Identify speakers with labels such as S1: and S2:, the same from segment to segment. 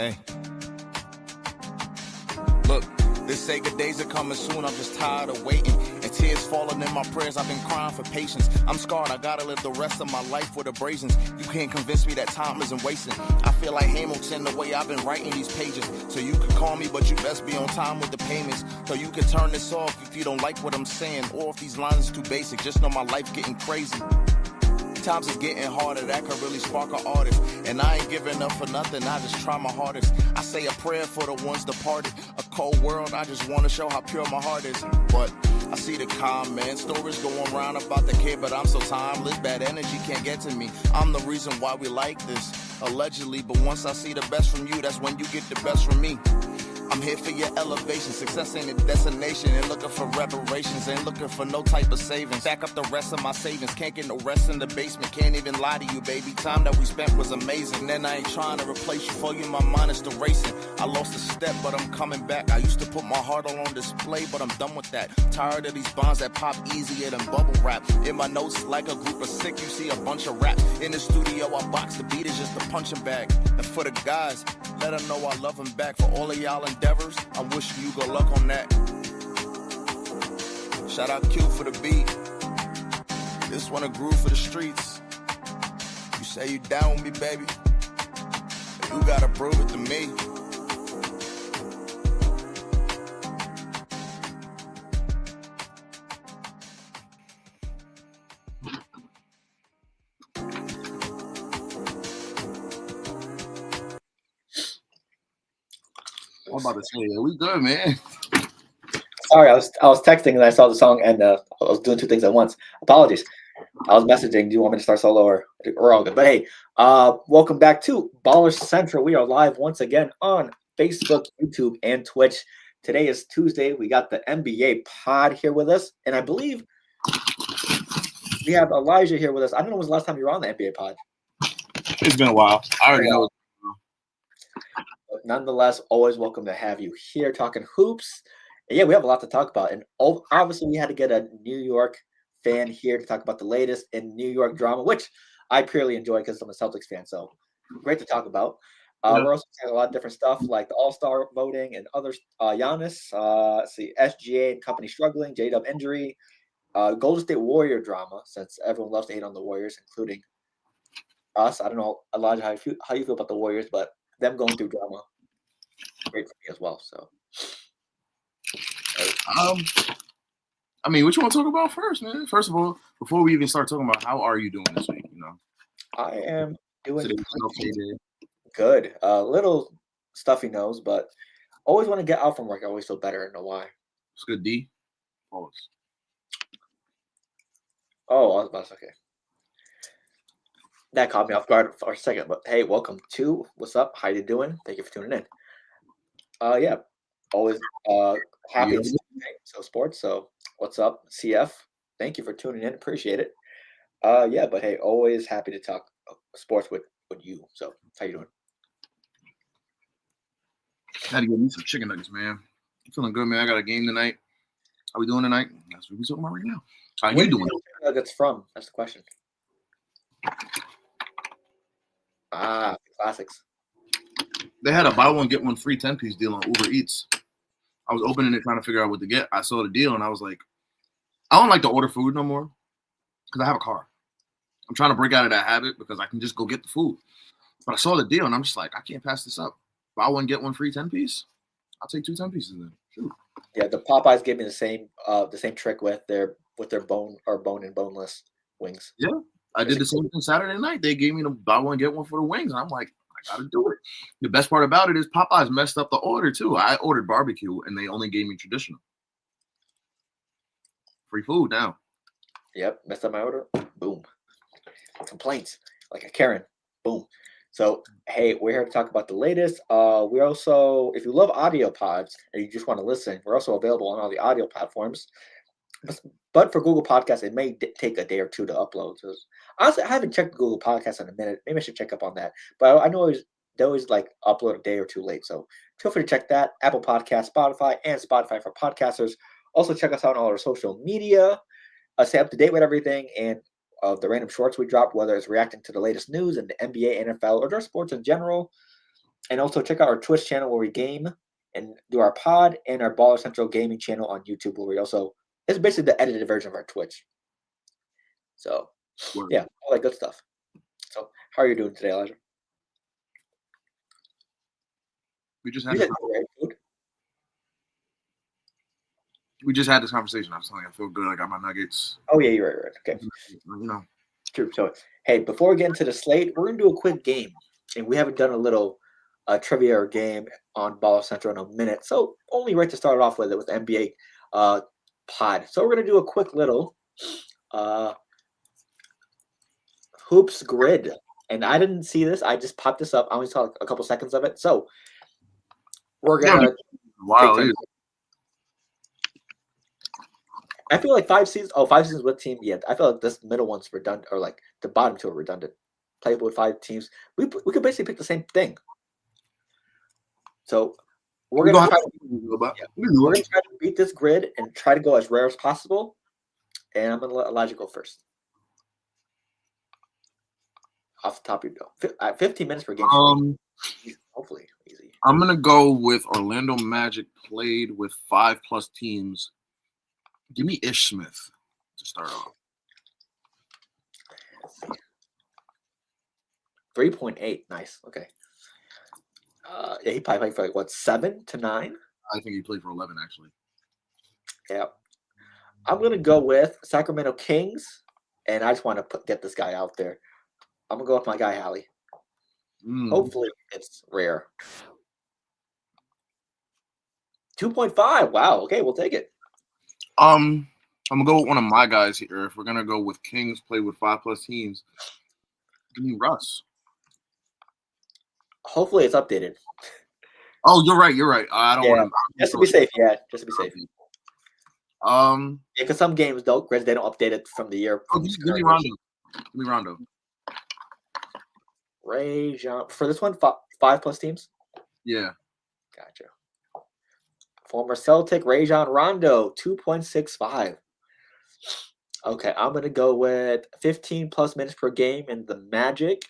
S1: Hey. Look, they say good days are coming soon, I'm just tired of waiting. And tears falling in my prayers, I've been crying for patience. I'm scarred, I gotta live the rest of my life with abrasions. You can't convince me that time isn't wasting. I feel like Hamilton the way I've been writing these pages. So you can call me, but you best be on time with the payments. So you can turn this off if you don't like what I'm saying. Or if these lines are too basic, just know my life getting crazy. Times is getting harder, that could really spark an artist. And I ain't giving up for nothing, I just try my hardest. I say a prayer for the ones departed. A cold world, I just want to show how pure my heart is. But I see the comments, stories going around about the kid, but I'm so timeless, bad energy can't get to me. I'm the reason why we like this, allegedly. But once I see the best from you, that's when you get the best from me. I'm here for your elevation, success ain't a destination. Ain't looking for reparations, ain't looking for no type of savings. Back up the rest of my savings, can't get no rest in the basement. Can't even lie to you, baby, time that we spent was amazing. And I ain't trying to replace you, for you my mind is still racing. I lost a step, but I'm coming back. I used to put my heart all on display, but I'm done with that. Tired of these bonds that pop easier than bubble wrap. In my notes, like a group of sick, you see a bunch of rap. In the studio, I box the beat is just a punching bag. And for the guys, let them know I love them back. For all of y'all endeavors, I'm wishing you good luck on that. Shout out Q for the beat. This one a groove for the streets. You say you down with me, baby, but you gotta prove it to me.
S2: I'm about to say, we good, man.
S3: Sorry, I was texting and I saw the song and I was doing two things at once. Apologies. I was messaging. Do you want me to start solo or we're all good? But hey, welcome back to Baller Central. We are live once again on Facebook, YouTube, and Twitch. Today is Tuesday. We got the NBA pod here with us, and I believe we have Elijah here with us. I don't know when was the last time you were on the NBA pod.
S2: It's been a while. I already know.
S3: But nonetheless, always welcome to have you here talking hoops. And yeah, we have a lot to talk about. And obviously, we had to get a New York fan here to talk about the latest in New York drama, which I purely enjoy because I'm a Celtics fan. So great to talk about. We're also talking a lot of different stuff like the All-Star voting and others. Giannis, let's see, SGA and company struggling, J-Dub injury, Golden State Warrior drama, since everyone loves to hate on the Warriors, including us. I don't know, Elijah, how you feel about the Warriors, but them going through drama, great for me as well. So,
S2: I mean, what you want to talk about first, man? First of all, before we even start talking about how are you doing this week, you know?
S3: I am doing
S2: Today,
S3: good. Little stuffy nose, but always want to get out from work. I always feel better. I don't know why.
S2: It's good, D. Always.
S3: Oh, I was about to say, okay. That caught me off guard for a second, but hey, welcome to What's Up? How you doing? Thank you for tuning in. Yeah, always happy to see you. So sports. So what's up, CF? Thank you for tuning in. Appreciate it. Yeah, but hey, always happy to talk sports with you. So how you doing?
S2: Had to get me some chicken nuggets, man. I'm feeling good, man. I got a game tonight. How we doing tonight? That's what we're talking about right now. How you doing?
S3: Where nuggets from? That's the question. Classics.
S2: They had a buy one get one free 10-piece deal on Uber Eats. I was opening it trying to figure out what to get. I saw the deal and I was like, I don't like to order food no more because I have a car. I'm trying to break out of that habit because I can just go get the food. But I saw the deal and I'm just like, I can't pass this up. Buy one get one free 10-piece. I'll take 2 10-pieces then. Shoot.
S3: Yeah, the Popeyes gave me the same trick with their bone and boneless wings.
S2: Yeah. I did the same thing Saturday night. They gave me the buy one, get one for the wings. And I'm like, I got to do it. The best part about it is Popeyes messed up the order, too. I ordered barbecue, and they only gave me traditional. Free food now.
S3: Yep, messed up my order. Boom. Complaints. Like a Karen. Boom. So, hey, we're here to talk about the latest. We also, if you love audio pods and you just want to listen, we're also available on all the audio platforms. But for Google Podcasts, it may take a day or two to upload. So honestly, I haven't checked Google Podcasts in a minute. Maybe I should check up on that. But I know they always like upload a day or two late. So feel free to check that. Apple Podcasts, Spotify, and Spotify for podcasters. Also check us out on all our social media. Stay up to date with everything and the random shorts we drop, whether it's reacting to the latest news in the NBA, NFL, or just sports in general. And also check out our Twitch channel where we game and do our pod, and our Baller Central gaming channel on YouTube where we also, it's basically the edited version of our Twitch. So, yeah, all that good stuff. So, how are you doing today, Elijah?
S2: We just
S3: You
S2: had
S3: said
S2: this,
S3: right food?
S2: we just had this conversation. I was telling you I feel good. I got my nuggets.
S3: Oh, yeah, you're right. Okay.
S2: You know.
S3: True. So, hey, before we get into the slate, we're going to do a quick game. And we haven't done a little trivia or game on Baller Central in a minute. So, only right to start off with it with NBA pod. So, we're going to do a quick little hoops grid. And I didn't see this. I just popped this up. I only saw a couple seconds of it. So, we're going to.
S2: Wow.
S3: I feel like 5 seasons. Oh, 5 seasons with team. Yeah, I feel like this middle one's redundant, or like the bottom two are redundant. Play with 5 teams. We could basically pick the same thing. So we're gonna try to beat this grid and try to go as rare as possible. And I'm gonna let Elijah go first. Off the top of your dome. 15 minutes per game. Hopefully easy.
S2: I'm gonna go with Orlando Magic played with 5+ teams. Give me Ish Smith to start off.
S3: 3.8. Nice. Okay. Yeah, he probably played for like what, 7 to 9?
S2: I think he played for 11 actually.
S3: Yeah. I'm gonna go with Sacramento Kings, and I just want to get this guy out there. I'm gonna go with my guy Hallie. Hopefully it's rare. 2.5. Wow. Okay, we'll take it.
S2: I'm gonna go with one of my guys here. If we're gonna go with Kings play with 5+ teams, give me Russ.
S3: Hopefully it's updated.
S2: Oh, you're right. I don't want to.
S3: Just to be safe. Yeah, just to be safe.
S2: Yeah,
S3: because some games don't, Grizz, they don't update it from the year.
S2: Give me Rondo. Give me Rondo.
S3: Rajon for this one, 5+ teams.
S2: Yeah.
S3: Gotcha. Former Celtic Rajon Rondo, 2.65. Okay, I'm gonna go with 15+ minutes per game in the Magic.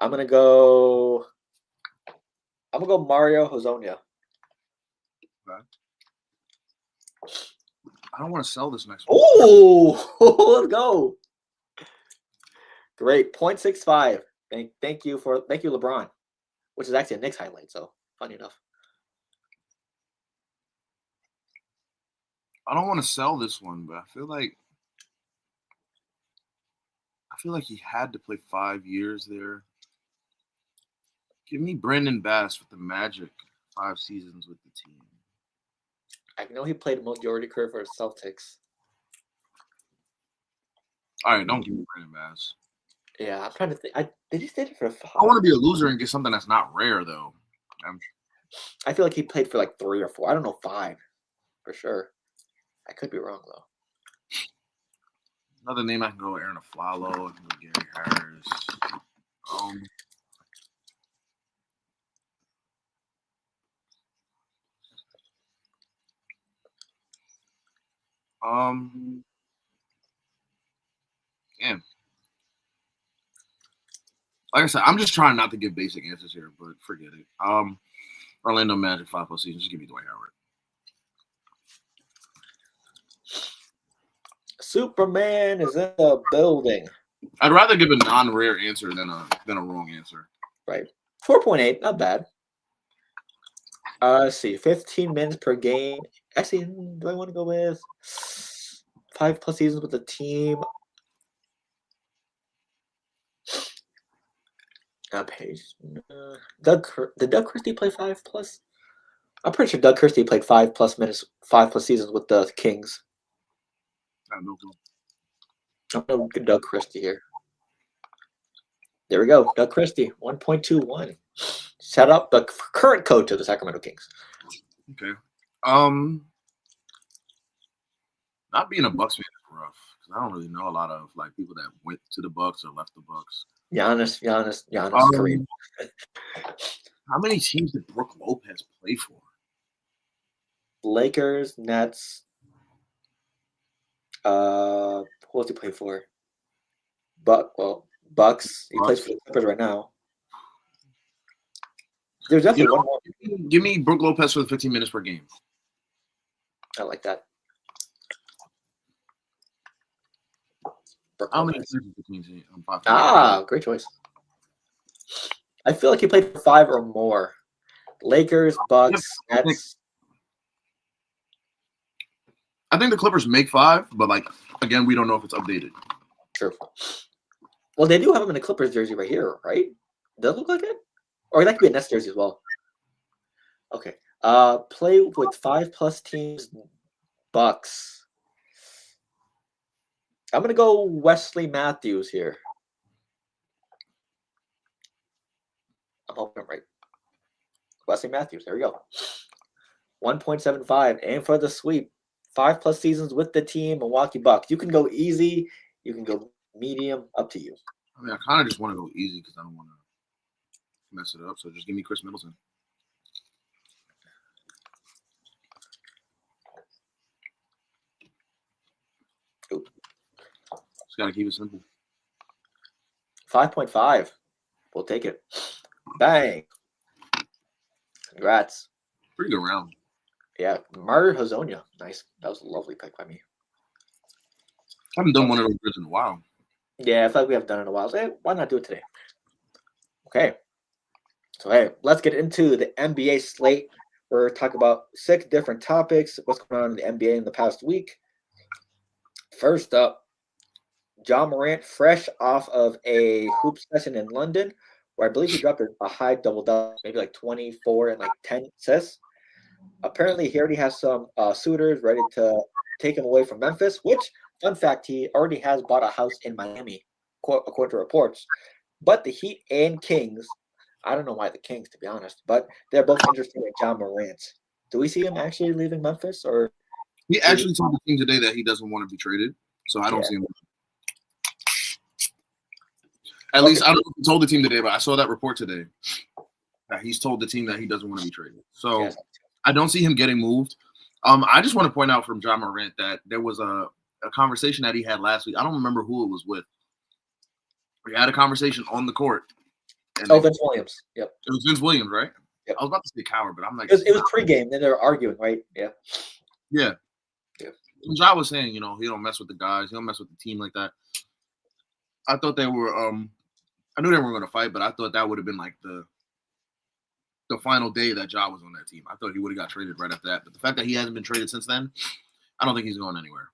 S3: I'm gonna go Mario Hezonja.
S2: Okay. I don't want to sell this next one.
S3: Oh, let's go. Great. 0.65. Thank you, LeBron, which is actually a Knicks highlight, so funny enough.
S2: I don't want to sell this one, but I feel like he had to play 5 years there. Give me Brandon Bass with the Magic, 5 seasons with the team.
S3: I know he played majority career for the Celtics.
S2: All right, don't give me Brandon Bass.
S3: Yeah, I'm trying to think. Did he stay there for 5?
S2: I want to be a loser and get something that's not rare, though.
S3: I feel like he played for like 3 or 4. I don't know, 5 for sure. I could be wrong though.
S2: Another name I can go Aaron Aflalo. I can go Gary Harris. Yeah. Like I said, I'm just trying not to give basic answers here, but forget it. Orlando Magic 5+ seasons. Just give me Dwight Howard.
S3: Superman is in the building.
S2: I'd rather give a non-rare answer than a wrong answer.
S3: Right. 4.8, not bad. Let's see, 15 minutes per game. Actually, do I want to go with 5+ seasons with the team? Page. Did Doug Christie play 5+? I'm pretty sure Doug Christie played 5+ minutes, 5+ seasons with the Kings.
S2: I don't know.
S3: I'm gonna get Doug Christie here. There we go. Doug Christie, 1.21. Shout out the current coach of the Sacramento Kings.
S2: Okay. Not being a Bucks fan is rough because I don't really know a lot of like people that went to the Bucks or left the Bucks.
S3: Giannis, Kareem.
S2: How many teams did Brook Lopez play for?
S3: Lakers, Nets. Who else he play for? Bucks. He plays for the Clippers right now. There's definitely one more.
S2: Give me Brook Lopez for the 15 minutes per game.
S3: I like that.
S2: How many?
S3: Great choice. I feel like he played for 5 or more. Lakers, Bucks, Nets.
S2: I think the Clippers make 5, but like again, we don't know if it's updated.
S3: True. Well, they do have him in the Clippers jersey right here, right? Does it look like it? Or that could be a Nets jersey as well. Okay. Play with 5+ teams. Bucks. I'm gonna go Wesley Matthews here. I'm hoping I'm right. Wesley Matthews. There we go. 1.75. Aim for the sweep. 5+ seasons with the team. Milwaukee Bucks. You can go easy. You can go medium. Up to you.
S2: I mean, I kind of just want to go easy because I don't want to mess it up. So just give me Chris Middleton.
S3: Oop.
S2: Just got to keep it simple.
S3: 5.5. We'll take it. Bang. Congrats.
S2: Pretty good round.
S3: Yeah. Martyr Hazonia. Nice. That was a lovely pick by me.
S2: I haven't done one of those grids in a while.
S3: Yeah, I feel like we haven't done it in a while. So, hey, why not do it today? Okay. So, hey, let's get into the NBA slate. We're talking about 6 different topics. What's going on in the NBA in the past week. First up, Ja Morant, fresh off of a hoop session in London, where I believe he dropped a high double-double, maybe like 24 and like 10 assists. Apparently, he already has some suitors ready to take him away from Memphis, which, fun fact, he already has bought a house in Miami, according to reports. But the Heat and Kings, I don't know why the Kings, to be honest, but they're both interested in Ja Morant. Do we see him actually leaving Memphis? Or
S2: he actually told the team today that he doesn't want to be traded, so I don't see him. At least I don't know if he told the team today, but I saw that report today that he's told the team that he doesn't want to be traded. So I don't see him getting moved. I just want to point out from Ja Morant that there was a conversation that he had last week. I don't remember who it was with. We had a conversation on the court.
S3: And Vince Williams. Yep.
S2: It was Vince Williams, right?
S3: Yep.
S2: I was about to say Coward, but I'm like.
S3: It was pregame, then they were arguing, right? Yeah.
S2: Yeah. Ja was saying, he don't mess with the guys. He don't mess with the team like that. I thought they were I knew they were going to fight, but I thought that would have been like the final day that Ja was on that team. I thought he would have got traded right after that. But the fact that he hasn't been traded since then, I don't think he's going anywhere.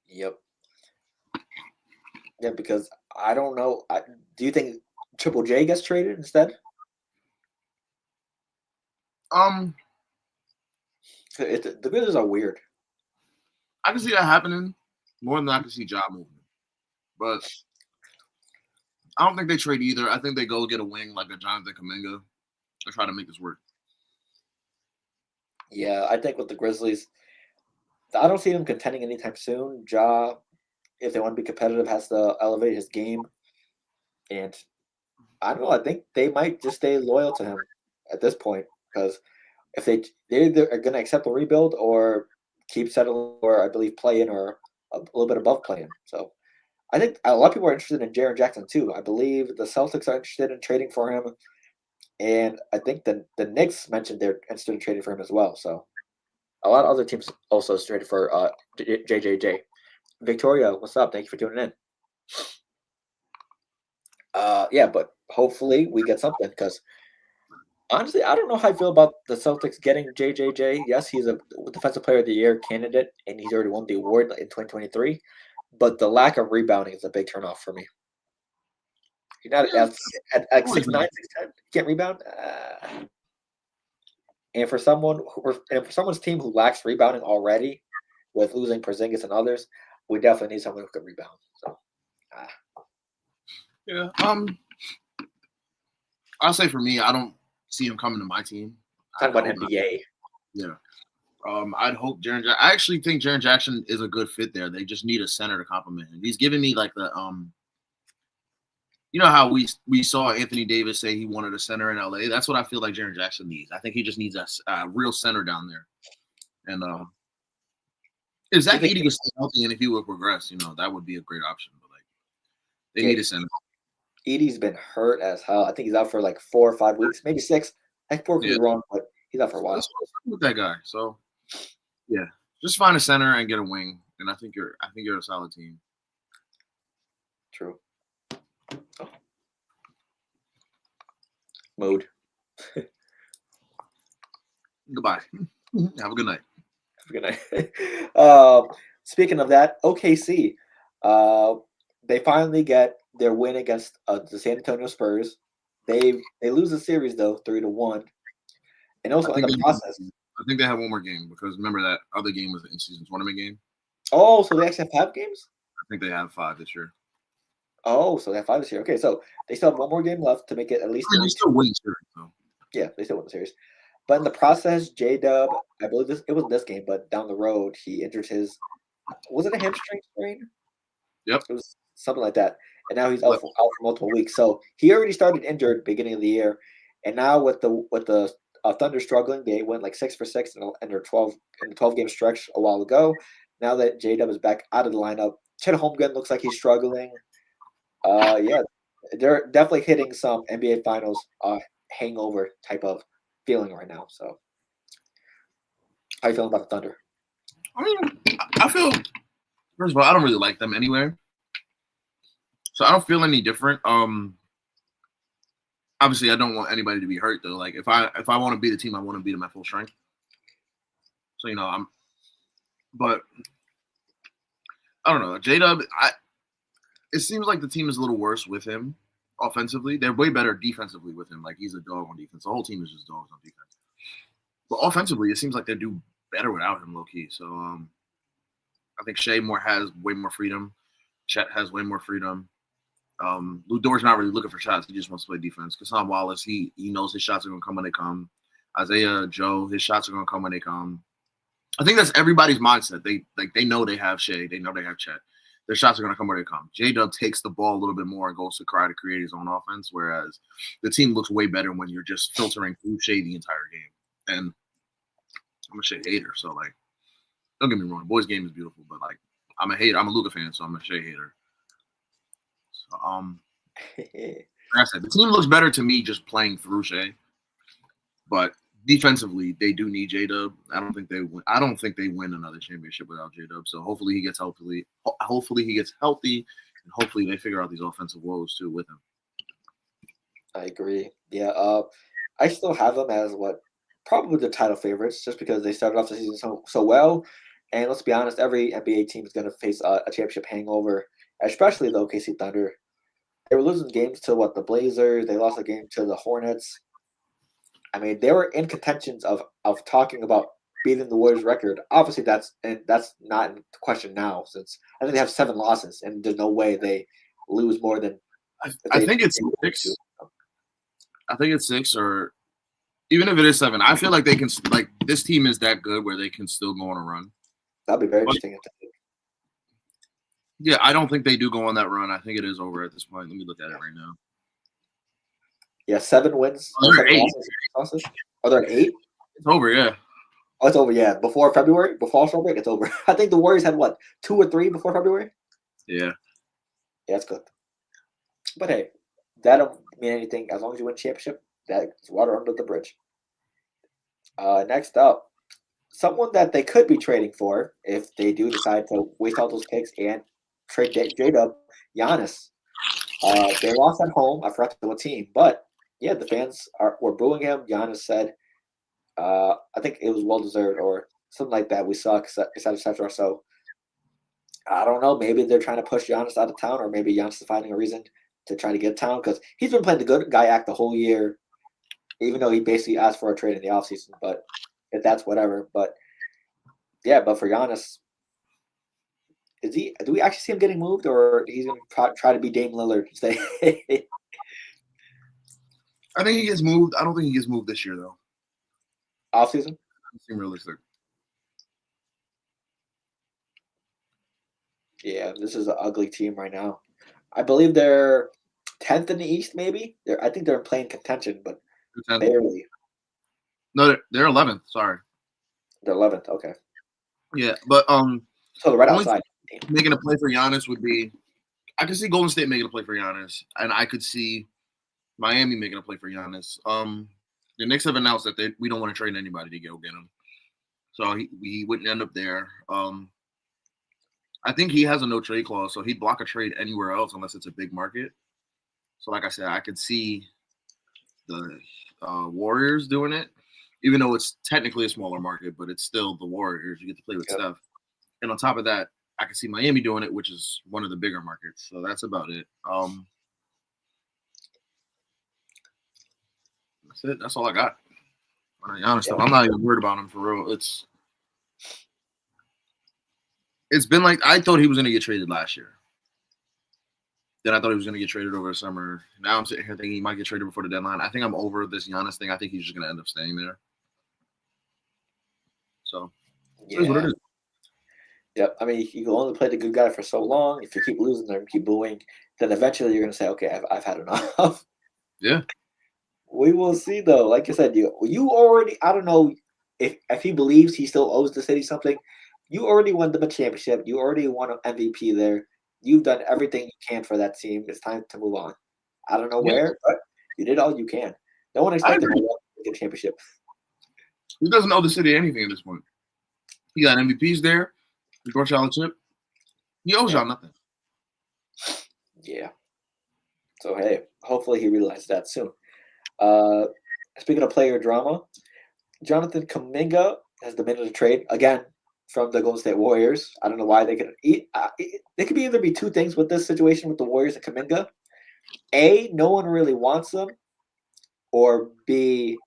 S3: Yep. Yeah, because I don't know. Do you think Triple J gets traded instead? The Grizzlies are weird.
S2: I can see that happening more than I can see Ja moving. But I don't think they trade either. I think they go get a wing like a Jonathan Kuminga and try to make this work.
S3: Yeah, I think with the Grizzlies, I don't see them contending anytime soon. Ja, if they want to be competitive, has to elevate his game. And I don't know. I think they might just stay loyal to him at this point because if they either are going to accept a rebuild or keep settling or I believe play in or a little bit above play in. So I think a lot of people are interested in Jaren Jackson too. I believe the Celtics are interested in trading for him. And I think the Knicks mentioned they're interested in trading for him as well. So a lot of other teams also traded for JJJ. Victoria, what's up? Thank you for tuning in. Yeah, but hopefully we get something because honestly, I don't know how I feel about the Celtics getting JJJ. Yes, he's a Defensive Player of the Year candidate, and he's already won the award in 2023. But the lack of rebounding is a big turnoff for me. You're not at 6'9", 6'10", you can't rebound. And for someone's team who lacks rebounding already, with losing Porzingis and others, we definitely need someone who can rebound. So,
S2: yeah. I'll say for me, I don't see him coming to my team.
S3: Talking about NBA.
S2: Yeah. I'd hope Jaren Jackson. I actually think Jaren Jackson is a good fit there. They just need a center to complement him. He's giving me like the you know how we saw Anthony Davis say he wanted a center in LA? That's what I feel like Jaren Jackson needs. I think he just needs a real center down there. And if Zach Edey was stay healthy and if he would progress, that would be a great option. But like they need a center.
S3: Edie's been hurt as hell. I think he's out for like 4 or 5 weeks, maybe 6. I think 4 could be wrong, but he's out for a while.
S2: That's what's up with that guy. So yeah, just find a center and get a wing, and I think you're a solid team.
S3: True. Oh. Mood.
S2: Goodbye. Have a good night.
S3: Have a good night. Speaking of that, OKC, they finally get their win against the San Antonio Spurs. They lose the series though, 3-1, and also in the process.
S2: I think they have one more game because remember that other game was the in-season tournament game.
S3: Oh, so they actually have 5 games?
S2: I think they have 5 this year.
S3: Oh, so they have 5 this year. Okay, so they still have one more game left to make it at least.
S2: They still win the series, though.
S3: Yeah, they still win the series. But in the process, J-Dub, I believe it wasn't this game, but down the road, he injured his. Was it a hamstring sprain?
S2: Yep.
S3: It was something like that. And now he's out for multiple weeks. So he already started injured beginning of the year, and now with the Thunder struggling, they went like 6 for 6 in their 12-game stretch a while ago. Now that J-Dub is back out of the lineup, Chet Holmgren looks like he's struggling. Yeah, they're definitely hitting some NBA Finals hangover type of feeling right now. So, how you feeling about the Thunder?
S2: I mean, I feel first of all, I don't really like them anyway, so I don't feel any different. Obviously, I don't want anybody to be hurt though. Like if I want to beat the team, I want to beat them at full strength. So but I don't know. J-Dub, it seems like the team is a little worse with him offensively. They're way better defensively with him. Like he's a dog on defense. The whole team is just dogs on defense. But offensively, it seems like they do better without him, low key. So I think Shea has way more freedom. Chet has way more freedom. Lou Dort's not really looking for shots. He just wants to play defense. Kassan Wallace, he knows his shots are going to come when they come. Isaiah Joe, his shots are going to come when they come. I think that's everybody's mindset. They know they have Shea. They know they have Chet. Their shots are going to come where they come. J-Dub takes the ball a little bit more and goes to try to create his own offense, whereas the team looks way better when you're just filtering through Shea the entire game. And I'm a Shea hater, so like, don't get me wrong, the boys' game is beautiful, but like, I'm a hater. I'm a Luka fan, so I'm a Shea hater. So like I said, the team looks better to me just playing through Shea, but defensively they do need J-Dub. I don't think they win another championship without J-Dub. So hopefully he gets healthy. Hopefully he gets healthy, and hopefully they figure out these offensive woes too with him.
S3: I agree. Yeah, I still have them as probably the title favorites, just because they started off the season so well. And let's be honest, every NBA team is going to face a championship hangover, especially the OKC Thunder. They were losing games to the Blazers. They lost a game to the Hornets. I mean, they were in contentions of talking about beating the Warriors record. Obviously, that's not in question now, since I think they have 7 losses, and there's no way they lose more than.
S2: I think it's 6. I think it's 6, or even if it is 7, I feel like they can. Like this team is that good where they can still go on a run.
S3: That'd be very interesting.
S2: Yeah, I don't think they do go on that run. I think it is over at this point. Let me look at it right now.
S3: Yeah, 7 wins.
S2: Oh, they're 8.
S3: Losses. Are there 8?
S2: It's over, yeah.
S3: Oh, it's over, yeah. Before February, before All-Star break, it's over. I think the Warriors had 2 or 3 before February?
S2: Yeah.
S3: Yeah, that's good. But hey, that don't mean anything. As long as you win a championship, that's water under the bridge. Next up, someone that they could be trading for if they do decide to waste all those picks and trade J-Dub, Giannis. They lost at home. I forgot what team, but yeah, the fans were booing him. Giannis said, I think it was well deserved or something like that. We suck, etc. So I don't know. Maybe they're trying to push Giannis out of town, or maybe Giannis is finding a reason to try to get town, because he's been playing the good guy act the whole year, even though he basically asked for a trade in the offseason. But if that's whatever. But yeah, but for Giannis, do we actually see him getting moved, or he's going to try to be Dame Lillard?
S2: I think he gets moved. I don't think he gets moved this year, though.
S3: Offseason?
S2: Doesn't seem realistic.
S3: Yeah, this is an ugly team right now. I believe they're 10th in the East, maybe. I think they're playing contention, but barely.
S2: No, they're 11th. Sorry,
S3: they're 11th. Okay.
S2: Yeah, but
S3: so they're right outside.
S2: Making a play for Giannis would be, I can see Golden State making a play for Giannis, and I could see Miami making a play for Giannis. The Knicks have announced that we don't want to trade anybody to go get him, so he wouldn't end up there. I think he has a no trade clause, so he'd block a trade anywhere else unless it's a big market. So, like I said, I could see the Warriors doing it, even though it's technically a smaller market, but it's still the Warriors. You get to play with Steph. And on top of that, I can see Miami doing it, which is one of the bigger markets. So that's about it. That's it. That's all I got. To be honest, I'm not even worried about him for real. It's been like I thought he was going to get traded last year. Then I thought he was going to get traded over the summer. Now I'm sitting here thinking he might get traded before the deadline. I think I'm over this Giannis thing. I think he's just going to end up staying there. So, it is what it is.
S3: Yep. I mean, you can only play the good guy for so long. If you keep losing them, keep booing, then eventually you're going to say, okay, I've had enough.
S2: Yeah.
S3: We will see, though. Like I said, you already, I don't know if he believes he still owes the city something. You already won them a championship. You already won an MVP there. You've done everything you can for that team. It's time to move on. I don't know where, but you did all you can. No one expected him to get a championship.
S2: He doesn't owe the city anything at this point. He got MVPs there. He brought y'all a chip. He owes y'all nothing.
S3: Yeah. So, hey, hopefully he realizes that soon. Speaking of player drama, Jonathan Kuminga has demanded a trade again from the Golden State Warriors. I don't know why they could eat. They could either be two things with this situation with the Warriors and Kuminga. A, no one really wants them, or B,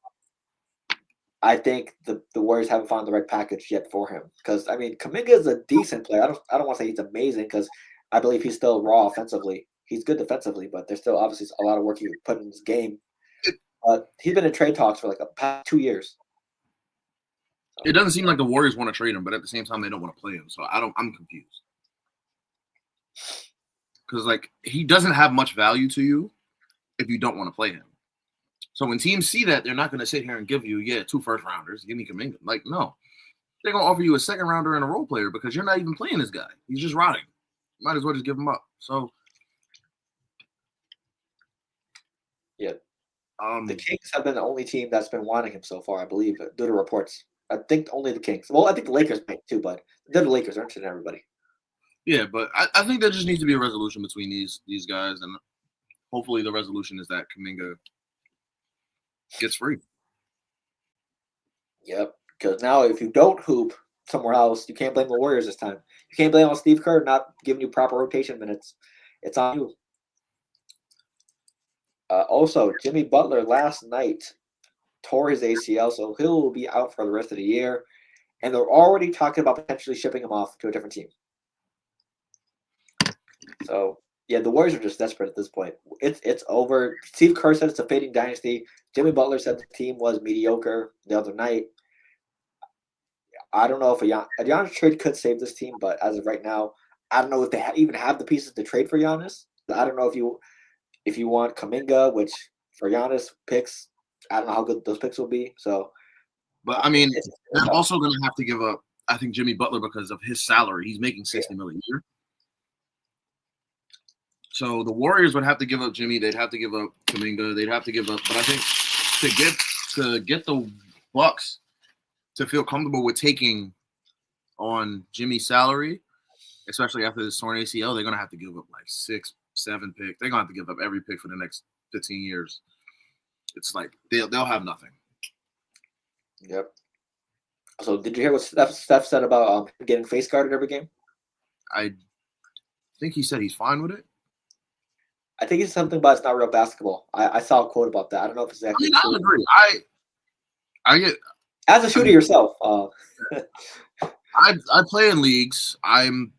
S3: I think the Warriors haven't found the right package yet for him. Because I mean, Kuminga is a decent player. I don't want to say he's amazing because I believe he's still raw offensively. He's good defensively, but there's still obviously a lot of work he could put in his game. But he's been in trade talks for like the past 2 years.
S2: It doesn't seem like the Warriors want to trade him, but at the same time, they don't want to play him. So I'm confused. Because like he doesn't have much value to you if you don't want to play him. So when teams see that, they're not going to sit here and give you 2 first-rounders. Give me Kuminga. Like, no. They're going to offer you a second-rounder and a role player because you're not even playing this guy. He's just rotting. Might as well just give him up. So,
S3: yeah. The Kings have been the only team that's been wanting him so far, I believe, due to reports. I think only the Kings. Well, I think the Lakers might too, but they're the Lakers, aren't they, everybody?
S2: Yeah, but I think there just needs to be a resolution between these guys, and hopefully the resolution is that Kuminga gets free.
S3: Yep, because now if you don't hoop somewhere else, you can't blame the Warriors this time. You can't blame on Steve Kerr not giving you proper rotation minutes. It's on you. Also, Jimmy Butler last night tore his ACL, so he'll be out for the rest of the year. And they're already talking about potentially shipping him off to a different team. So, yeah, the Warriors are just desperate at this point. It's over. Steve Kerr said it's a fading dynasty. Jimmy Butler said the team was mediocre the other night. I don't know if a Giannis trade could save this team, but as of right now, I don't know if they even have the pieces to trade for Giannis. I don't know if you want Kuminga, which for Giannis picks, I don't know how good those picks will be. So,
S2: but I mean, they're also going to have to give up, I think, Jimmy Butler because of his salary. He's making $60 million a year. So the Warriors would have to give up Jimmy. They'd have to give up Kuminga. They'd have to give up. But I think to get the Bucks to feel comfortable with taking on Jimmy's salary, especially after this torn ACL, they're going to have to give up like 6, 7 picks. They're going to have to give up every pick for the next 15 years. It's like they'll have nothing.
S3: Yep. So did you hear what Steph said about getting face guarded every game? I
S2: think he said he's fine with it.
S3: I think it's something about it's not real basketball. I saw a quote about that. I don't know if it's exactly true.
S2: I agree. I get
S3: as a shooter yourself.
S2: I play in leagues. I'm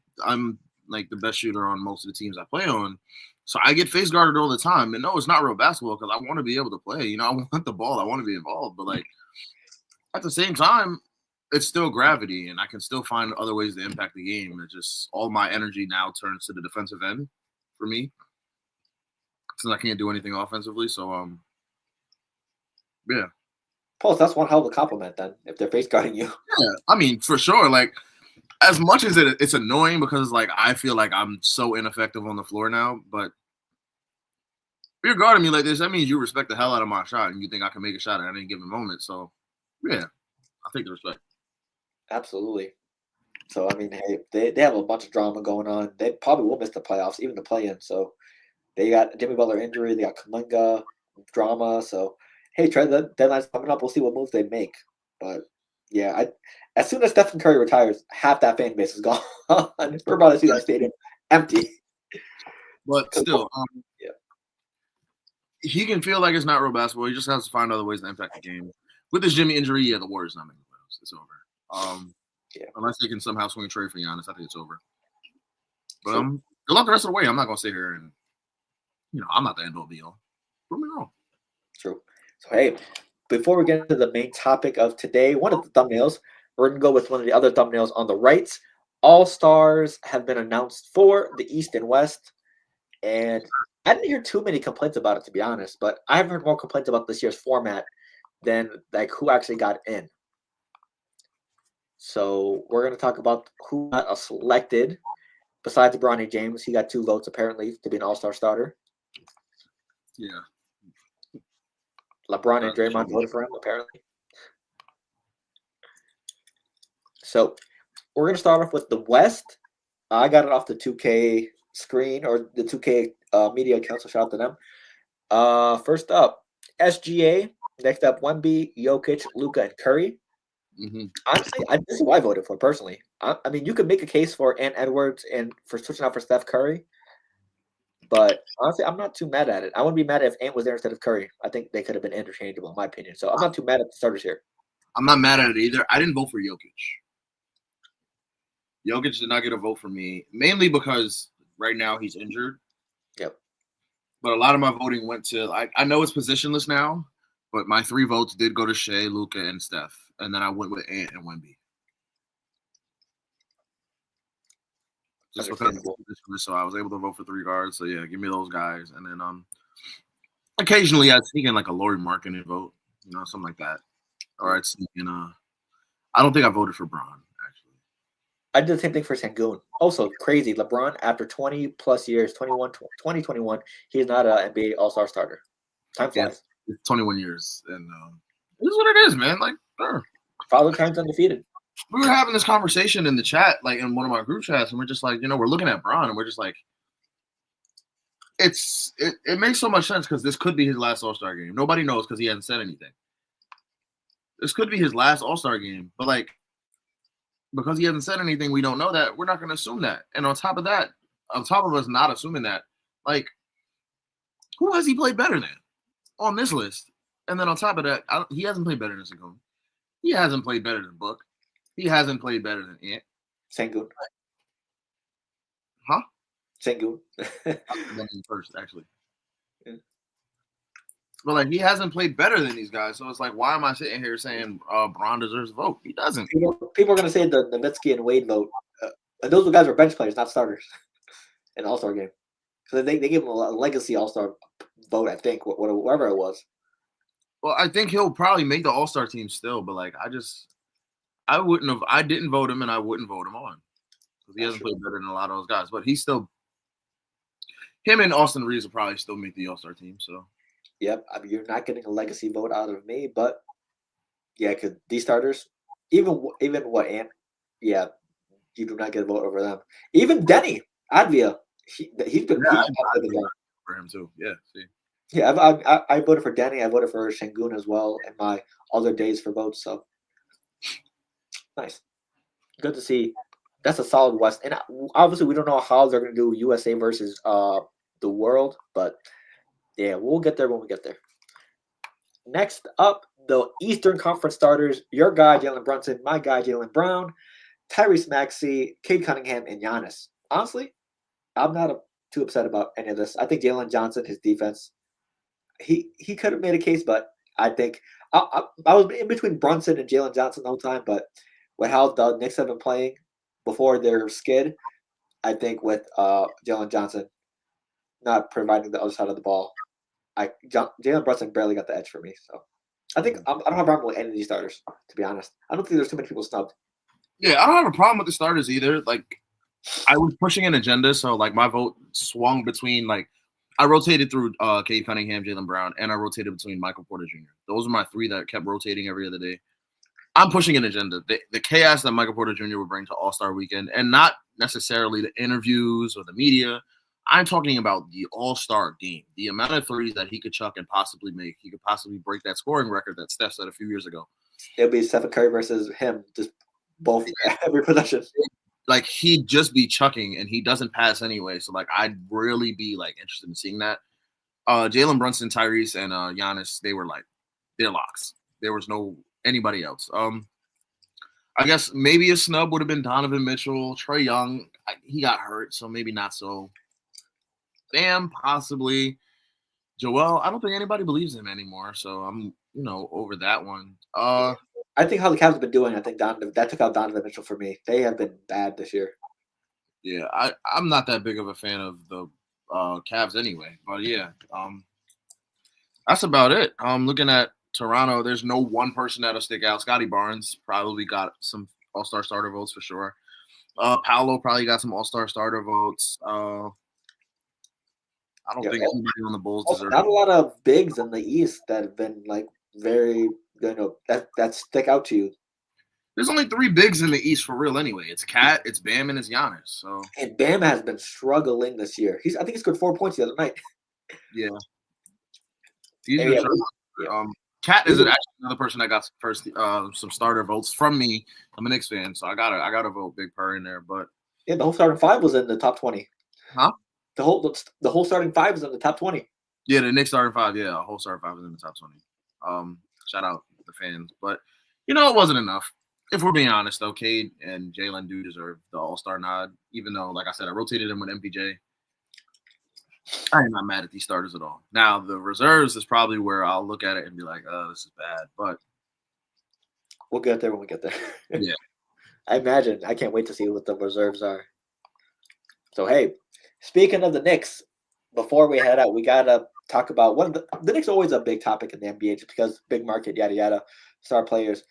S2: like the best shooter on most of the teams I play on. So I get face guarded all the time. And no, it's not real basketball because I want to be able to play. You know, I want the ball. I want to be involved. But like at the same time, it's still gravity, and I can still find other ways to impact the game. It's just all my energy now turns to the defensive end for me, since I can't do anything offensively. So yeah.
S3: Plus, that's one hell of a compliment then, if they're face guarding you.
S2: Yeah, I mean, for sure. Like, as much as it's annoying because like I feel like I'm so ineffective on the floor now, but if you're guarding me like this, that means you respect the hell out of my shot and you think I can make a shot at any given moment. So yeah, I take the respect.
S3: Absolutely. So I mean, hey, they have a bunch of drama going on. They probably will miss the playoffs, even the play-in. So they got Jimmy Butler injury, they got Kuminga drama. So hey, trade the deadline's coming up. We'll see what moves they make. But yeah, as soon as Stephen Curry retires, half that fan base is gone. We're about to see that stadium empty.
S2: But still,
S3: yeah,
S2: he can feel like it's not real basketball. He just has to find other ways to impact the game. With this Jimmy injury, yeah, the Warriors not making the playoffs. It's over.
S3: Yeah.
S2: Unless they can somehow swing a trade for Giannis, I think it's over. But
S3: So-
S2: good luck the rest of the way. I'm not gonna sit here and I'm not the end all be all. Prove me wrong.
S3: True. So hey, before we get into the main topic of today, one of the thumbnails, we're gonna go with one of the other thumbnails on the right. All-stars have been announced for the East and West, and I didn't hear too many complaints about it, to be honest. But I have heard more complaints about this year's format than like who actually got in. So we're gonna talk about who got selected. Besides Bronny James, he got 2 votes apparently to be an All-Star starter.
S2: Yeah.
S3: LeBron and Draymond voted for him, apparently. So we're going to start off with the West. I got it off the 2K screen or the 2K media account, so shout out to them. First up, SGA. Next up, Wemby, Jokic, Luka, and Curry.
S2: Mm-hmm.
S3: Honestly, this is who I voted for personally. I mean, you could make a case for Ant Edwards and for switching out for Steph Curry. But honestly, I'm not too mad at it. I wouldn't be mad if Ant was there instead of Curry. I think they could have been interchangeable, in my opinion. So I'm not too mad at the starters here.
S2: I'm not mad at it either. I didn't vote for Jokic. Jokic did not get a vote for me, mainly because right now he's injured.
S3: Yep.
S2: But a lot of my voting went to I know it's positionless now, but my 3 votes did go to Shea, Luka, and Steph, and then I went with Ant and Wemby. Just because so I was able to vote for 3 guards. So yeah, give me those guys, and then occasionally I'd sneak in like a Lauri Markkanen vote, something like that, or I'd sneak in I don't think I voted for Bron actually.
S3: I did the same thing for Sengun. Also crazy, LeBron after 20 plus years, 2021, he's not an NBA All-Star starter. Time flies.
S2: It's 21 years, and it is what it is, man. Like, sure.
S3: Father Time's undefeated.
S2: We were having this conversation in the chat, like in one of my group chats, and we're just like, we're looking at Bron, and we're just like, it makes so much sense because this could be his last All-Star game. Nobody knows because he hasn't said anything. This could be his last All-Star game, but like, because he hasn't said anything, we don't know that. We're not going to assume that. And on top of that, on top of us not assuming that, like, who has he played better than on this list? And then on top of that, he hasn't played better than Sengun. He hasn't played better than Book. He hasn't played better than Ant.
S3: Sengun.
S2: Huh?
S3: Sengun.
S2: First, actually.
S3: Yeah.
S2: But like, he hasn't played better than these guys. So it's like, why am I sitting here saying Bron deserves a vote? He doesn't.
S3: People are going to say the Nowitzki and Wade vote. And those guys were bench players, not starters in the All-Star game. So they gave him a legacy All-Star vote, I think, whatever it was.
S2: Well, I think he'll probably make the All-Star team still, but like, I didn't vote him, and I wouldn't vote him on because he hasn't played better than a lot of those guys. But him and Austin Reeves will probably still make the All-Star team. So,
S3: yep, I mean, you're not getting a legacy vote out of me, but yeah, because these starters, even what Ant, yeah, you do not get a vote over them. Even Denny Advia, he's been
S2: for him too. Yeah, see.
S3: Yeah, I voted for Denny. I voted for Sengun as well in my other days for votes. So nice, good to see. That's a solid West, and obviously we don't know how they're going to do USA versus the world, but yeah, we'll get there when we get there. Next up, the Eastern Conference starters: your guy Jalen Brunson, my guy Jaylen Brown, Tyrese Maxey, Cade Cunningham, and Giannis. Honestly, I'm not too upset about any of this. I think Jalen Johnson, his defense. He could have made a case, but I think I was in between Brunson and Jalen Johnson the whole time. But with how the Knicks have been playing before their skid, I think with Jalen Johnson not providing the other side of the ball, Jalen Brunson barely got the edge for me. So I think I don't have a problem with any of these starters, to be honest. I don't think there's too many people snubbed.
S2: Yeah, I don't have a problem with the starters either. Like, I was pushing an agenda, so like my vote swung between like I rotated through Cade Cunningham, Jaylen Brown, and I rotated between Michael Porter Jr. Those are my three that kept rotating every other day. I'm pushing an agenda. The chaos that Michael Porter Jr. would bring to All-Star Weekend, and not necessarily the interviews or the media. I'm talking about the All-Star game. The amount of threes that he could chuck and possibly make. He could possibly break that scoring record that Steph set a few years ago.
S3: It'll be Stephen Curry versus him, just both every possession.
S2: Like, he'd just be chucking, and he doesn't pass anyway. So, like, I'd really be, like, interested in seeing that. Jalen Brunson, Tyrese, and Giannis, they were, like, they're locks. There was no anybody else. I guess maybe a snub would have been Donovan Mitchell. Trae Young, he got hurt, so maybe not so. Bam, possibly. Joel, I don't think anybody believes him anymore, so I'm, over that one.
S3: I think how the Cavs have been doing, I think that took out Donovan Mitchell for me. They have been bad this year.
S2: Yeah, I'm not that big of a fan of the Cavs anyway, but yeah, that's about it. Looking at Toronto, there's no one person that'll stick out. Scotty Barnes probably got some All-Star starter votes for sure. Paolo probably got some All-Star starter votes. I don't think anybody on the Bulls deserves.
S3: Not a lot of bigs in the East that have been like very, that stick out to you.
S2: There's only 3 bigs in the East for real anyway. It's Cat, it's Bam, and it's Giannis. So.
S3: And Bam has been struggling this year. I think he scored 4 points the other night.
S2: Yeah. Cat is actually another person that got first some starter votes from me. I'm a Knicks fan, so I gotta vote Big Purr in there. But
S3: yeah, the whole starting 5 was in the top 20.
S2: Huh?
S3: The whole starting 5 was in the top 20.
S2: Yeah, the Knicks starting 5. Yeah, a whole starting 5 was in the top 20. Shout out the fans, but it wasn't enough. If we're being honest, though, Cade and Jalen do deserve the All-Star nod, even though, like I said, I rotated them with MPJ. I am not mad at these starters at all. Now, the reserves is probably where I'll look at it and be like, oh, this is bad. But
S3: we'll get there when we get there.
S2: Yeah.
S3: I imagine. I can't wait to see what the reserves are. So, hey, speaking of the Knicks, before we head out, we got to talk about the Knicks are always a big topic in the NBA just because big market, yada, yada, star players.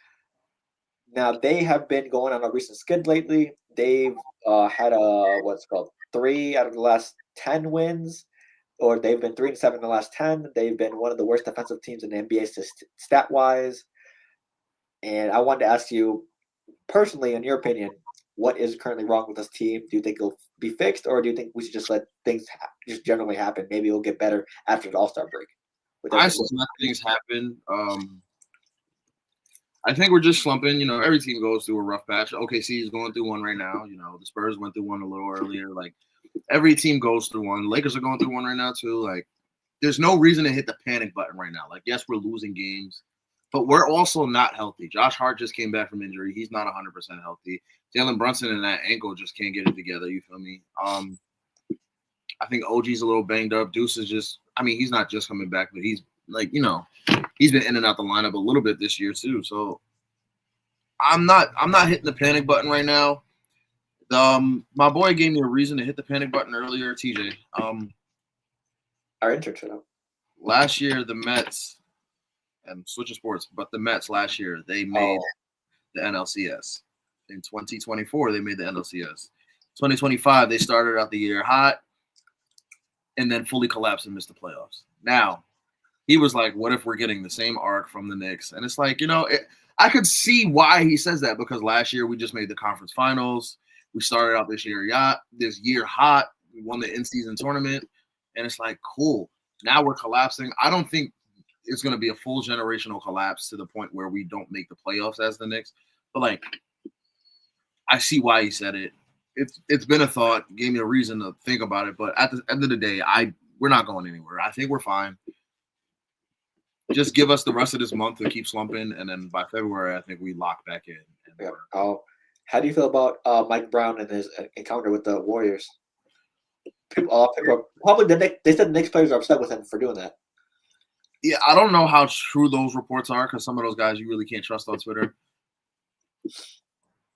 S3: Now, they have been going on a recent skid lately. They've had 3 out of the last 10 wins, or they've been 3-7 in the last 10. They've been one of the worst defensive teams in the NBA stat-wise. And I wanted to ask you, personally, in your opinion, what is currently wrong with this team? Do you think it'll be fixed, or do you think we should just let things just generally happen? Maybe it'll get better after the All-Star break.
S2: I just let things happen. I think we're just slumping. Every team goes through a rough patch. OKC is going through one right now. The Spurs went through one a little earlier. Like, every team goes through one. Lakers are going through one right now, too. Like, there's no reason to hit the panic button right now. Like, yes, we're losing games, but we're also not healthy. Josh Hart just came back from injury. He's not 100% healthy. Jalen Brunson and that ankle just can't get it together. You feel me? I think OG's a little banged up. Deuce is just – he's not just coming back, but he's, he's been in and out the lineup a little bit this year too. So I'm not hitting the panic button right now. My boy gave me a reason to hit the panic button earlier, TJ.
S3: Our intern.
S2: Last year, the Mets, and switching sports, but the Mets last year, they made the NLCS. In 2024, they made the NLCS. 2025, they started out the year hot and then fully collapsed and missed the playoffs. Now, he was like, what if we're getting the same arc from the Knicks? And it's like, I could see why he says that, because last year we just made the conference finals. We started out this year hot. We won the in-season tournament. And it's like, cool. Now we're collapsing. I don't think it's going to be a full generational collapse to the point where we don't make the playoffs as the Knicks. But, I see why he said it. It's been a thought, gave me a reason to think about it. But at the end of the day, we're not going anywhere. I think we're fine. Just give us the rest of this month to keep slumping, and then by February, I think we lock back in.
S3: How do you feel about Mike Brown and his encounter with the Warriors? People probably they said the Knicks players are upset with him for doing that.
S2: Yeah, I don't know how true those reports are, because some of those guys you really can't trust on Twitter.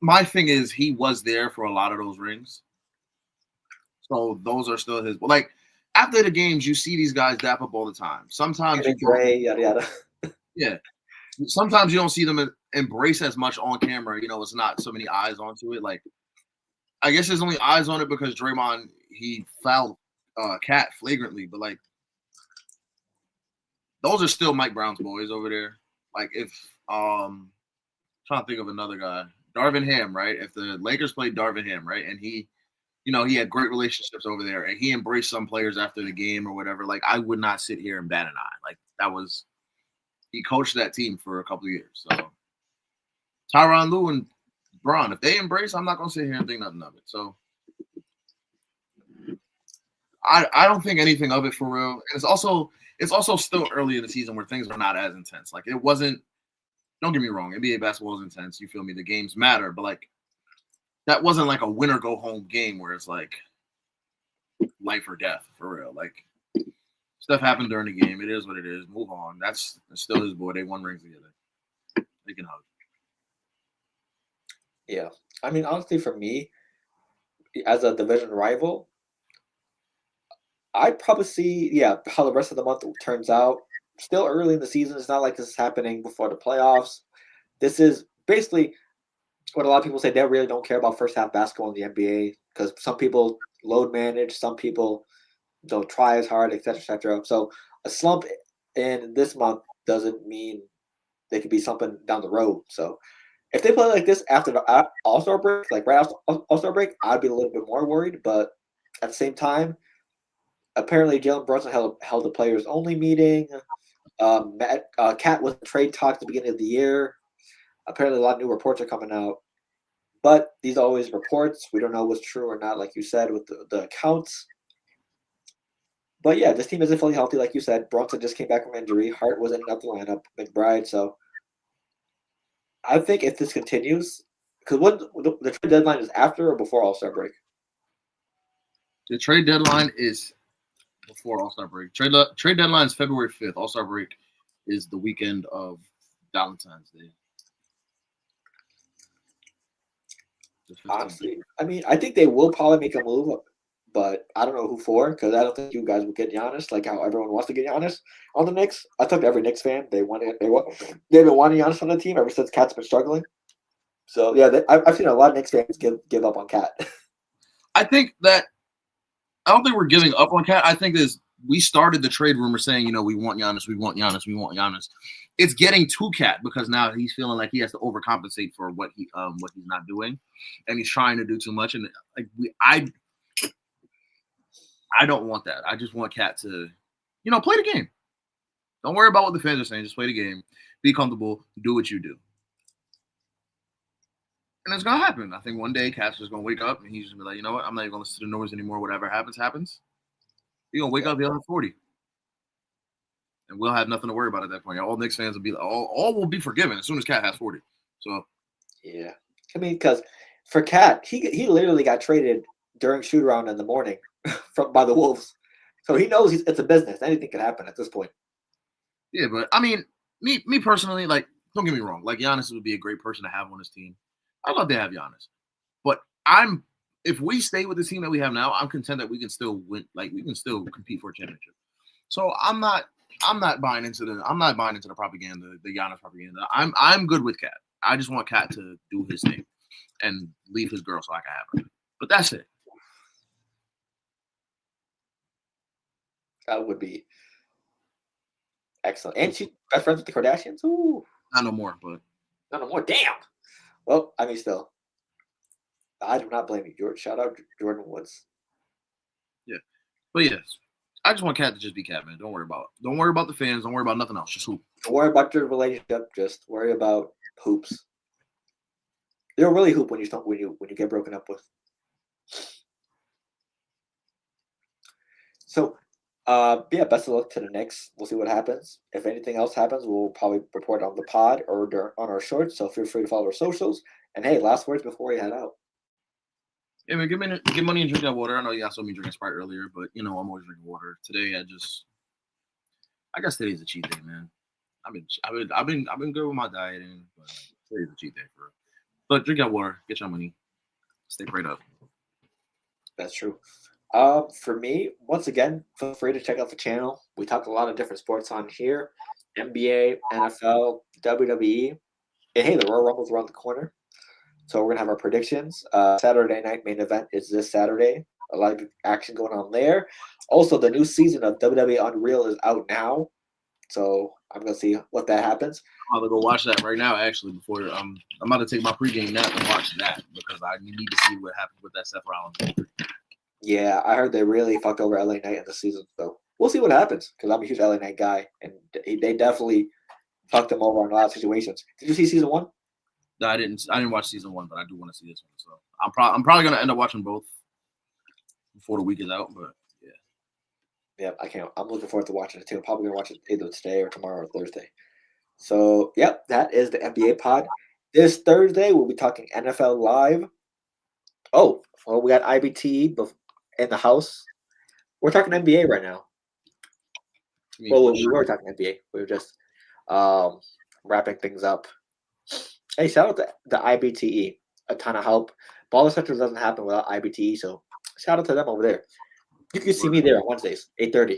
S2: My thing is, he was there for a lot of those rings. So those are still his. After the games, you see these guys dap up all the time. Sometimes
S3: Gray, yada yada.
S2: Yeah. sometimes you don't see them embrace as much on camera. It's not so many eyes onto it. Like, I guess there's only eyes on it because Draymond, he fouled Cat flagrantly, but like, those are still Mike Brown's boys over there. Like, if trying to think of another guy, Darvin Ham, right? If the Lakers played Darvin Ham, right, and he had great relationships over there, and he embraced some players after the game or whatever, like, I would not sit here and bat an eye. Like, he coached that team for a couple of years. So Tyronn Lue and Bron, if they embrace, I'm not gonna sit here and think nothing of it. So I don't think anything of it for real. And it's also still early in the season where things are not as intense. Like, it wasn't. Don't get me wrong, NBA basketball is intense. You feel me? The games matter, but like, that wasn't like a win or go home game where it's like life or death for real. Like, stuff happened during the game. It is what it is. Move on. That's still his boy. They won rings together. They can hug.
S3: Yeah. I mean, honestly, for me, as a division rival, I'd probably see, how the rest of the month turns out. Still early in the season. It's not like this is happening before the playoffs. This is basically what a lot of people say. They really don't care about first half basketball in the NBA because some people load manage, some people don't try as hard, etc., etc. So a slump in this month doesn't mean they could be something down the road. So if they play like this after the All-Star break, like right after All-Star break, I'd be a little bit more worried. But at the same time, apparently Jalen Brunson held a players only meeting. Cat was in trade talk at the beginning of the year. Apparently, a lot of new reports are coming out. But these are always reports. We don't know what's true or not, like you said, with the accounts. But yeah, this team isn't fully healthy, like you said. Brunson just came back from injury. Hart was in the lineup. McBride. So I think if this continues, because what the trade deadline is after or before All-Star break?
S2: The trade deadline is before All-Star break. Trade deadline is February 5th. All-Star break is the weekend of Valentine's Day.
S3: Honestly, I mean, I think they will probably make a move, but I don't know who for, because I don't think you guys will get Giannis like how everyone wants to get Giannis on the Knicks. I talked to every Knicks fan. They've been wanting Giannis on the team ever since Cat's been struggling. So yeah, I've seen a lot of Knicks fans give up on Cat.
S2: I think that I don't think we're giving up on Cat. I think we started the trade rumor saying, we want Giannis, we want Giannis, we want Giannis. It's getting to Cat because now he's feeling like he has to overcompensate for what he's not doing, and he's trying to do too much. And like I don't want that. I just want Cat to, play the game. Don't worry about what the fans are saying. Just play the game. Be comfortable. Do what you do. And it's going to happen. I think one day Cat's just going to wake up and he's just going to be like, you know what? I'm not even going to listen to the noise anymore. Whatever happens, happens. He's going to wake up the other 40. And we'll have nothing to worry about at that point. All Knicks fans will be all will be forgiven as soon as Cat has 40. So
S3: yeah. I mean, because for Cat, he literally got traded during shoot around in the morning by the Wolves. So he knows it's a business. Anything can happen at this point.
S2: Yeah, but I mean, me personally, like, don't get me wrong. Like, Giannis would be a great person to have on his team. I'd love to have Giannis. But if we stay with the team that we have now, I'm content that we can still win. Like, we can still compete for a championship. So I'm not buying into the propaganda, the Giannis propaganda. I'm good with Cat. I just want Cat to do his thing and leave his girl so I can have her. But that's it.
S3: That would be excellent. And she's best friends with the Kardashians? Ooh.
S2: Not no more, but.
S3: Not no more. Damn. Well, I mean, still. I do not blame you, George. Shout out Jordan Woods.
S2: Yeah. But yes. I just want Cat to just be Cat, man. Don't worry about the fans. Don't worry about nothing else. Just hoop.
S3: Don't worry about your relationship. Just worry about hoops. You don't really hoop when you get broken up with. So, best of luck to the Knicks. We'll see what happens. If anything else happens, we'll probably report on the pod or on our shorts. So feel free to follow our socials. And hey, last words before we head out.
S2: Yeah, man, get money and drink that water. I know y'all saw me drinking Sprite earlier, but I'm always drinking water. Today, I guess today's a cheat day, man. I've been good with my dieting, but today's a cheat day for real. But drink that water, get your money, stay prayed up.
S3: That's true. For me, once again, feel free to check out the channel. We talk a lot of different sports on here: NBA, NFL, WWE. And hey, the Royal Rumble's around the corner. So we're going to have our predictions. Saturday night main event is this Saturday. A lot of action going on there. Also, the new season of WWE Unreal is out now. So I'm going to see what that happens.
S2: I'm about to go watch that right now, actually, before I'm about to take my pregame nap and watch that because I need to see what happened with that Seth Rollins.
S3: Yeah, I heard they really fucked over LA Knight in the season. So we'll see what happens because I'm a huge LA Knight guy. And they definitely fucked him over in a lot of situations. Did you see season 1?
S2: No, I didn't watch season 1, but I do want to see this one. So I'm probably gonna end up watching both before the week is out. But
S3: yeah, I can't. I'm looking forward to watching it too. I'm probably gonna watch it either today or tomorrow or Thursday. So yep, that is the NBA pod. This Thursday we'll be talking NFL Live. Oh, well, we got IBT in the house. We're talking NBA right now. Well, we were talking NBA. We were just wrapping things up. Hey, shout out to the IBTE. A ton of help. Baller Central doesn't happen without IBTE, so shout out to them over there. You can see me there on Wednesdays, 8:30.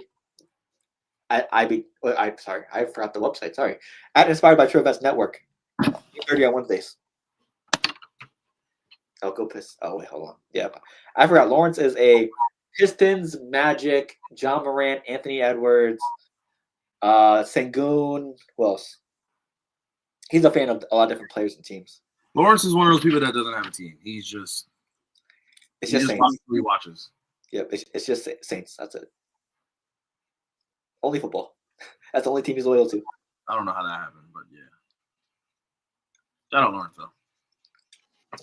S3: Sorry, I forgot the website. Sorry. At Inspired by True Events Network. 8:30 on Wednesdays. I'll go piss. Oh, wait, hold on. Yeah. I forgot. Lawrence is a Pistons, Magic, John Morant, Anthony Edwards, Sengun. Who else? He's a fan of a lot of different players and teams.
S2: Lawrence is one of those people that doesn't have a team. It's just
S3: Saints.
S2: He watches.
S3: Yep, it's just Saints. That's it. Only football. That's the only team he's loyal to.
S2: I don't know how that happened, but yeah. Shout out Lawrence, though.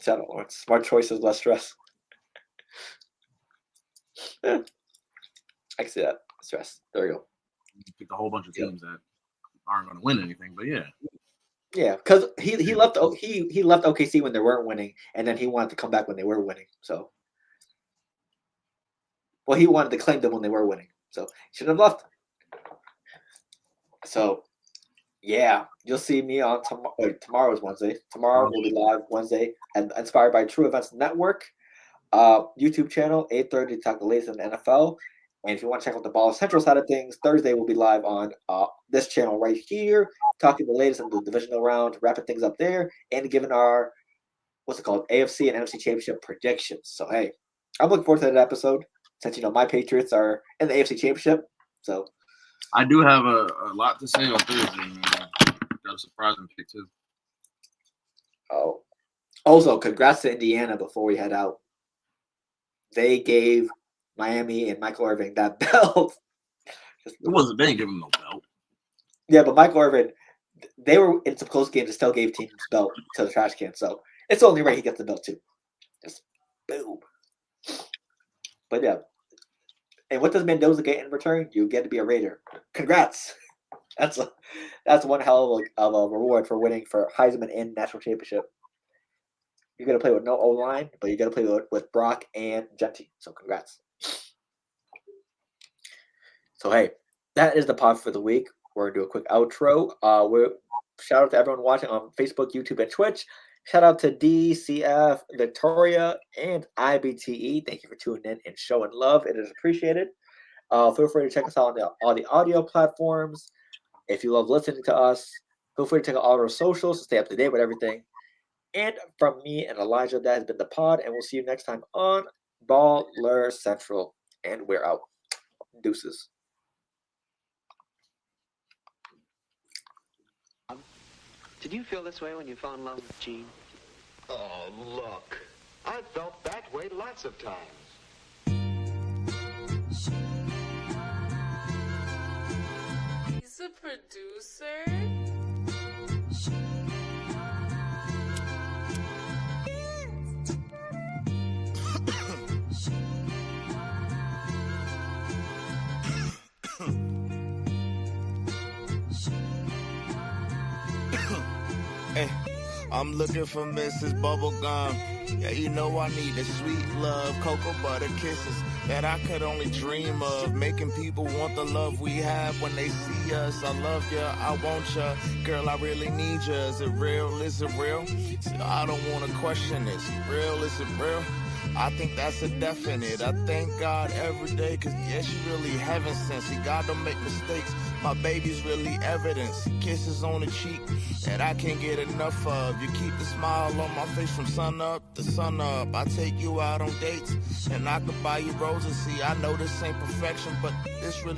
S3: Shout out Lawrence. Smart choices, less stress. Yeah. I can see that. Stress. There we go.
S2: You picked a whole bunch of teams that aren't going to win anything, but yeah.
S3: Yeah, because he left OKC when they weren't winning, and then he wanted to come back when they were winning. So, well, he wanted to claim them when they were winning. So he shouldn't have left. So, yeah, you'll see me on tomorrow's Wednesday. Tomorrow we'll be live Wednesday and Inspired by True Events Network, YouTube channel 8:30 to talk the latest in the NFL. And if you want to check out the Baller Central side of things, Thursday we'll be live on this channel right here, talking the latest in the divisional round, wrapping things up there, and giving our AFC and NFC Championship predictions. So hey, I'm looking forward to that episode since my Patriots are in the AFC Championship. So
S2: I do have a lot to say on Thursday. Man. Got a surprising pick too.
S3: Oh, also congrats to Indiana before we head out. They gave Miami and Michael Irvin that belt.
S2: They didn't give him no belt.
S3: Yeah, but Michael Irvin, they were in some close games and still gave teams belt to the trash can. So it's only right he gets the belt too. Just boom. But yeah. And what does Mendoza get in return? You get to be a Raider. Congrats. That's one hell of a reward for winning for Heisman and National Championship. You're going to play with no O-line, but you're going to play with Brock and Genty. So congrats. So, hey, that is the pod for the week. We're going to do a quick outro. Shout out to everyone watching on Facebook, YouTube, and Twitch. Shout out to DCF, Victoria, and IBTE. Thank you for tuning in and showing love. It is appreciated. Feel free to check us out on all the audio platforms. If you love listening to us, feel free to check out all our socials to stay up to date with everything. And from me and Elijah, that has been the pod, and we'll see you next time on Baller Central. And we're out. Deuces.
S4: Did you feel this way when you fell in love with Jean?
S5: Oh, look. I felt that way lots of times.
S6: He's a producer.
S1: Hey, I'm looking for Mrs. Bubblegum. Yeah, you know I need the sweet love, cocoa butter kisses that I could only dream of. Making people want the love we have when they see us. I love ya, I want ya, girl, I really need ya. Is it real? Is it real? See, I don't want to question this. Real? Is it real? I think that's a definite. I thank God every day, cause yeah, she really heaven sent. See, God don't make mistakes. My baby's really evidence. Kisses on the cheek that I can't get enough of. You keep the smile on my face from sun up to sun up. I take you out on dates and I could buy you roses. See, I know this ain't perfection, but this really